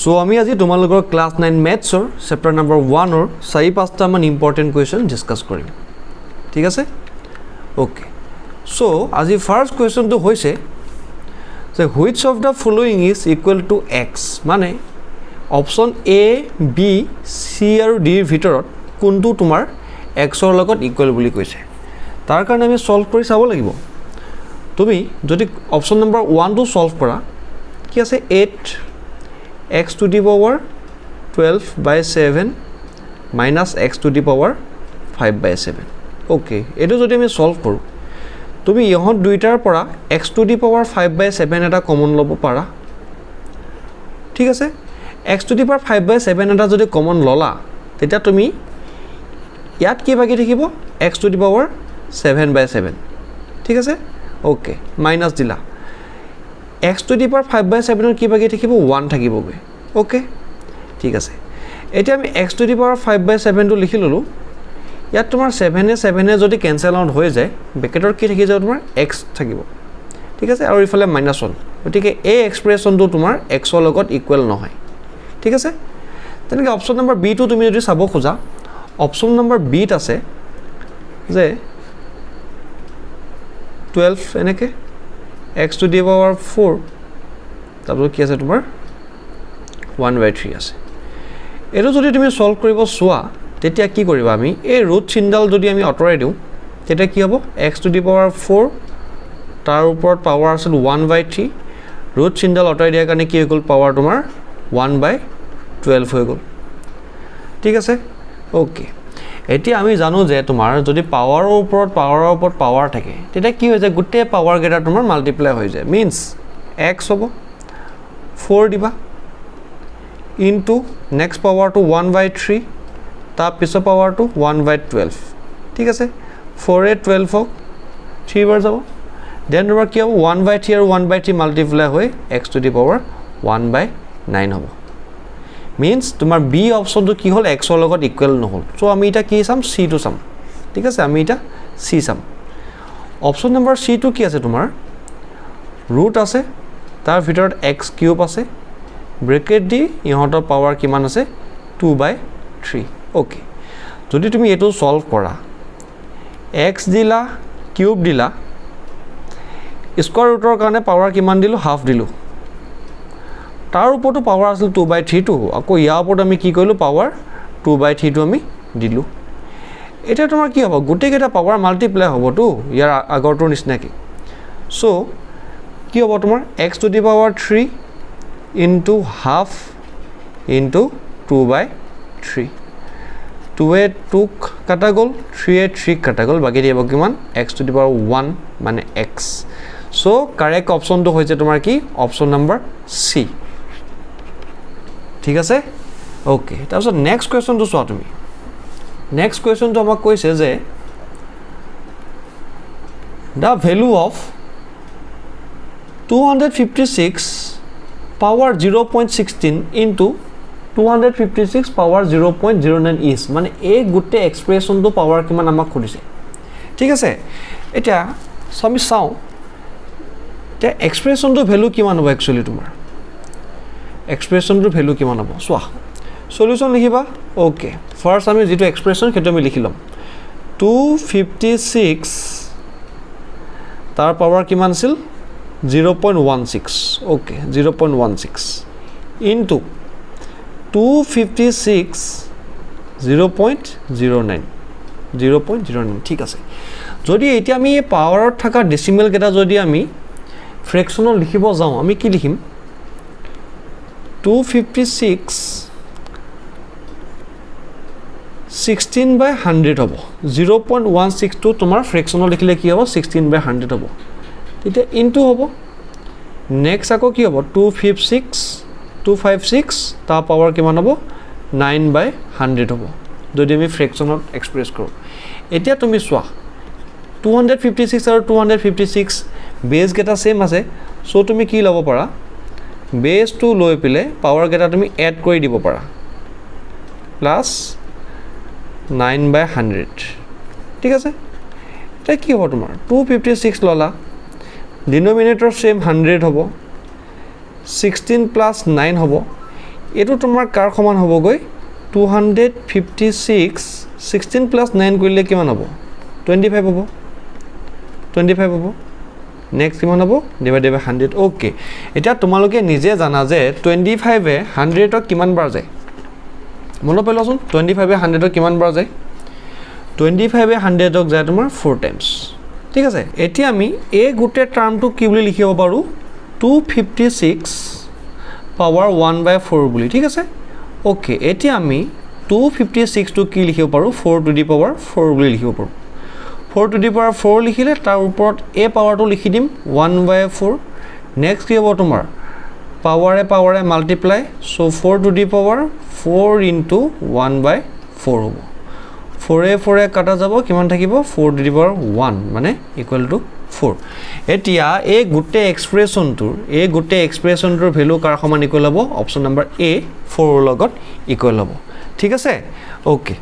So আমি আজি তোমালোকৰ ক্লাস 9 ম্যাথছৰ চেপ্টাৰ নম্বৰ 1 অৰ 4-5টা মান ইম্পৰ্টেন্ট কোৱেশ্চন ডিসকাস কৰিম ঠিক আছে ওকে সো আজি ফাৰ্স্ট কোৱেশ্চনটো হৈছে যে which of the following is equal to x মানে অপচন A B C আৰু D ৰ ভিতৰত কোনটো তোমাৰ x ৰ লগত ইকুৱেল বুলি কৈছে তাৰ কাৰণে আমি সলভ কৰি চাব লাগিব তুমি যদি অপচন নম্বৰ 1 টো সলভ কৰা কি আছে 8 x to the power 12 by 7 minus x to the power 5 by 7 okay এটো যদি আমি সলভ কৰো তুমি ইহত দুইটাৰ পৰা x to the power 5 by 7 এটা কমন লব পাৰা ঠিক আছে x to the power 5 by 7 এটা যদি কমন ললা তেতিয়া তুমি ইয়াত কি বাকি থাকিব x to the power 7 by 7 ঠিক আছে okay মাইনাস দিলা x to the power 5 by 7 কি বাকি থাকিব 1 থাকিবগে ওকে ঠিক আছে এটা আমি x to the power 5 by 7 টো লিখি ললো ইয়াত তোমাৰ 7 এ যদি ক্যান্সেল আউট হৈ যায় ব্ৰ্যাকেটৰ কি থাকি যাব তোমাৰ x থাকিব ঠিক আছে আৰু ইফালে -1 গতিকে এই এক্সপ্ৰেছনটো তোমাৰ x ৰ লগত ইকুৱেল নহয় ঠিক আছে তেনেকৈ অপচন নম্বৰ B টো তুমি যদি চাব খোজা অপচন নম্বৰ B ত আছে যে 12 এনেকে x to the power 4 তারপর কি আছে তোমার 1 by 3 আছে এটো যদি তুমি সলভ কৰিব সোয়া তেতিয়া কি কৰিবা আমি এই ৰুট চিহ্নডাল যদি আমি অটৰাই দিও তেতিয়া কি হ'ব x to the power 4 তাৰ ওপৰত পাৱাৰ আছে 1 by 3 ৰুট চিহ্নডাল অটৰাই দিয়াৰ কাৰণে কি হৈ গল পাৱাৰ তোমাৰ 1 by 12 হৈ গল ঠিক আছে ওকে এতিয়া আমি জানো যে তোমাৰ যদি পাৱাৰৰ ওপৰত পাৱাৰ থাকে তেতিয়া কি হৈ যায় গুটে পাৱাৰ গেটা তোমাৰ মাল্টিপ্লাই হৈ যায় মিন্স x হ'ব 4 দিবা into next power to 1 by 3 তাৰ পিছৰ পাৱাৰ to 1 by 12 ঠিক আছে 4 এ 12 হক 3 বাৰ যাব দেন তোমাৰ কি হ'ব 1 by 3 আৰু 1 by 3 মাল্টিপ্লাই হৈ x to the power 1 by 9 হ'ব means তোমার B অপশন তো কি হল x ৰ লগত ইকুৱেল নহল সো আমি এটা কি চাম C টো চাম ঠিক আছে আমি এটা C চাম অপশন নম্বৰ C টো কি আছে তোমাৰ ৰুট আছে তাৰ ভিতৰত x কিউব আছে ব্ৰেকেট দি ইহতৰ পাৱাৰ কিমান আছে 2 by 3 ওকে যদি তুমি এটো সলভ কৰা x দিলা কিউব দিলা স্কয়াৰ ৰুটৰ কাৰণে পাৱাৰ কিমান দিলো হাফ দিলো তাৰ ওপৰটো পাৱাৰ আছিল 2 by 3 টো আকৌ ইয়াৰ ওপৰত আমি কি কৰিলো পাৱাৰ 2 by 3 টো আমি দিলু এটা তোমাৰ কি হ'ব গুটে কেটা পাৱাৰ মাল্টিপ্লাই হ'ব তো ইয়াৰ আগৰটো নিচিনাকি সো কি হ'ব তোমাৰ x to the power 3 into half into 2 by 3 2 এ 2 কাটা গল 3 এ 3 কাটা গল বাকি দিব কিমান x to the power 1 মানে x সো কারেক্ট অপশনটো হৈছে তোমাৰ কি অপশন নম্বৰ C ঠিক আছে ওকে তাৰপিছত নেক্সট কোৱেশ্চনটো চোৱা তুমি নেক্সট কোৱেশ্চনটো আমাক কৈছে যে the value of 256 power 0.16 into 256 power 0.09 is মানে এই গুটে এক্সপ্ৰেছনটো পাৱাৰ কিমান আমাক খুদিছে ঠিক আছে এটা আমি চাও তে এক্সপ্ৰেছনটো ভ্যালু কিমান হ'ব একচুয়ালি তোমাৰ এক্সপ্ৰেছনটোৰ ভ্যালু কিমান হ'ব সোয়া সলিউশন লিখিবা ওকে ফাৰ্স্ট আমি যেটো এক্সপ্ৰেছন কেটো আমি লিখিলম 256 তাৰ পাৱাৰ কিমান আছিল 0.16 ওকে 0.16 into 256 0.09 ঠিক আছে যদি এতিয়া আমি এই পাৱাৰত থকা ডেসিমেল কেটা যদি আমি ফ্ৰেকশনত লিখিব যাও আমি কি লিখিম 256 16 by 100 হ'ব 0.162 তোমাৰ ফ্ৰেকশনত লিখিলে কি হ'ব 16 by 100 হ'ব তেতিয়া ইনটু হ'ব নেক্সট আকৌ কি হ'ব 256 তাৰ পাৱাৰ কিমান হ'ব 9 by 100 হ'ব যদি আমি ফ্ৰেকশনত এক্সপ্ৰেছ কৰো এতিয়া তুমি চোৱা 256 আৰু 256 বেস গেটা সেম আছে সো তুমি কি লব পাৰা বেস টু লৈ পিলে পাৱাৰ গেটা তুমি এড কৰি দিব পাৰা প্লাস 9 by 100 ঠিক আছে এটা কি হ'ব তোমাৰ 256 ললা ডিনোমিনেটৰ সেম 100 হ'ব 16 plus 9 হবো এইটো তোমাৰ কাৰ সমান হ'বগৈ 256 16 + 9 কৰিলে কিমান হ'ব 25 হ'ব 25 হ'ব নেক্সট কিমান হ'ব ডিভাইডেড বাই 100 ওকে এটা তোমালোকে নিজে জানা যে 25 এ 100 ক কিমান বাৰ যায় মনত পেলাচোন 25 এ 100 ক কিমান বাৰ যায় 25 এ 100 ক যায় তোমাৰ 4 টাইমছ ঠিক আছে এতিয়া আমি এই গোটে টাৰ্মটো কি বুলি লিখিব পাৰো 256 পাৱাৰ 1/4 বুলি ঠিক আছে ওকে এতিয়া আমি 256 টো কি লিখিব পাৰো 4 টু দি পাৱাৰ 4 বুলি লিখিব পাৰো 4 টু দি পাৱাৰ 4 লিখিলে তাৰ ওপৰত a পাৱাৰটো লিখি দিম 1/4 নেক্সট কি হ'ব তোমাৰ পাৱাৰে multiply so 4 to the power 4 into 1/4 হ'ব 4 এ কাটা যাব কিমান থাকিব 4 টু দি পাৱাৰ 1 মানে ইকুৱেল টু 4 এতিয়া এই গোটে এক্সপ্ৰেছনটোৰ ভ্যালু কাৰ সমান ইকুৱেল হ'ব অপচন নম্বৰ A 4 লগত ইকুৱেল হ'ব ঠিক আছে ওকে